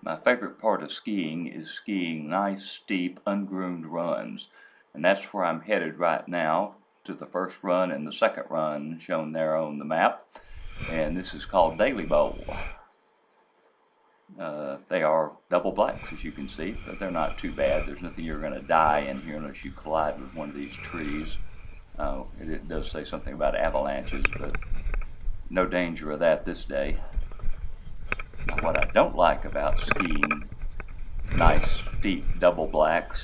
My favorite part of skiing is skiing nice, steep, ungroomed runs. And that's where I'm headed right now, to the first run and the second run shown there on the map. And this is called Daly Bowl. They are double blacks, as you can see, but they're not too bad. There's nothing you're going to die in here unless you collide with one of these trees. It does say something about avalanches, but no danger of that this day. Now, what I don't like about skiing nice, steep double blacks,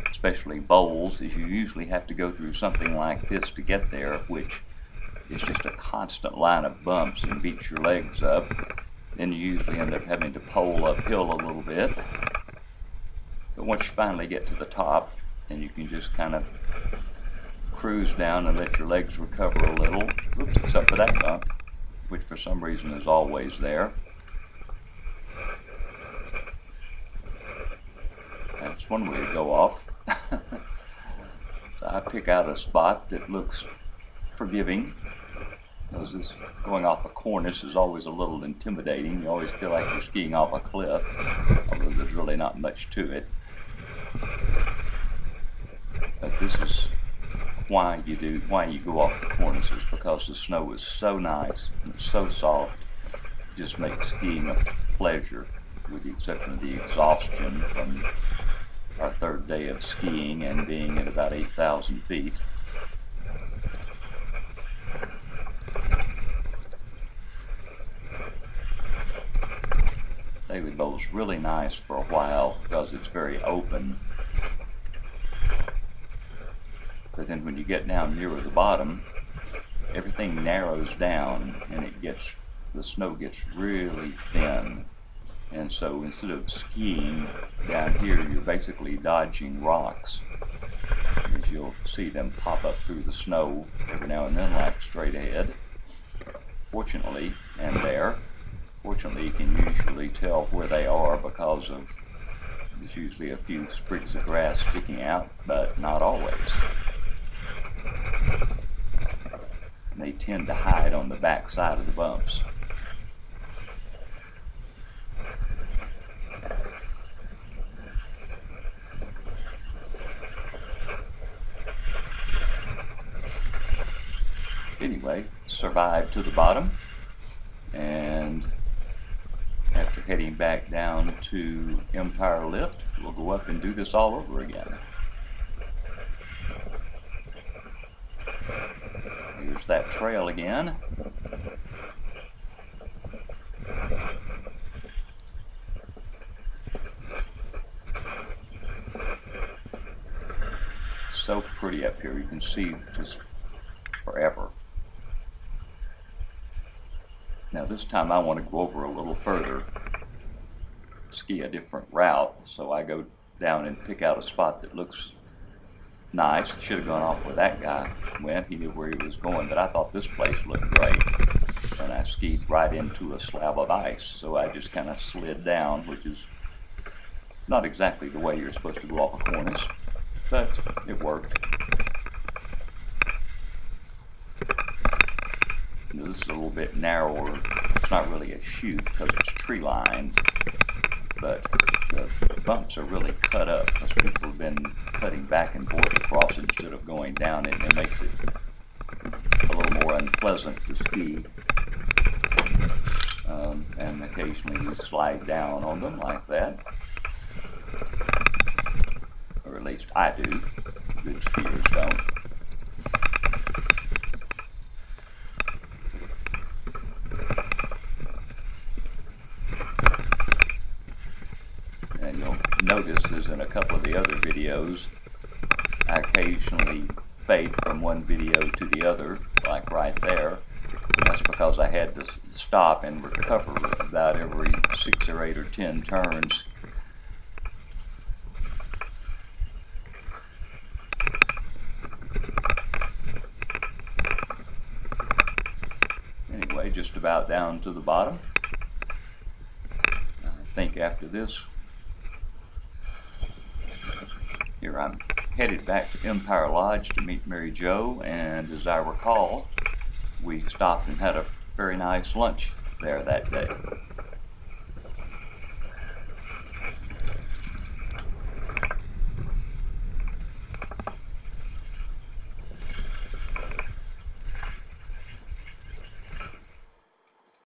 especially bowls, is you usually have to go through something like this to get there, which is just a constant line of bumps and beats your legs up. Then you usually end up having to pole uphill a little bit. But once you finally get to the top, then you can just kind of cruise down and let your legs recover a little. Oops, except for that bump, which for some reason is always there. That's one way to go off. So I pick out a spot that looks forgiving, because this going off a cornice is always a little intimidating. You always feel like you're skiing off a cliff, although there's really not much to it. But this is why you go off the cornices, because the snow is so nice and it's so soft. It just makes skiing a pleasure, with the exception of the exhaustion from our third day of skiing and being at about 8,000 feet. Daly Bowl's really nice for a while because it's very open. But then when you get down nearer the bottom, everything narrows down and the snow gets really thin. And so instead of skiing down here, you're basically dodging rocks, as you'll see them pop up through the snow every now and then, like straight ahead. Fortunately, you can usually tell where they are because there's usually a few sprigs of grass sticking out, but not always. And they tend to hide on the back side of the bumps. Anyway, survived to the bottom, and after heading back down to Empire Lift, we'll go up and do this all over again. Here's that trail again. So pretty up here, you can see just forever. Now this time I want to go over a little further, ski a different route, so I go down and pick out a spot that looks nice. Should have gone off where that guy went. He knew where he was going, but I thought this place looked great. And I skied right into a slab of ice, so I just kind of slid down, which is not exactly the way you're supposed to go off a cornice, but it worked. This is a little bit narrower. It's not really a chute because it's tree lined, but the bumps are really cut up because people have been cutting back and forth across it instead of going down it, and it makes it a little more unpleasant to ski. And occasionally you slide down on them like that, or at least I do. Good skiers don't. And you'll notice, as in a couple of the other videos, I occasionally fade from one video to the other, like right there. And that's because I had to stop and recover about every 6 or 8 or 10 turns. Anyway, just about down to the bottom. I think after this, here I'm headed back to Empire Lodge to meet Mary Jo, and as I recall, we stopped and had a very nice lunch there that day.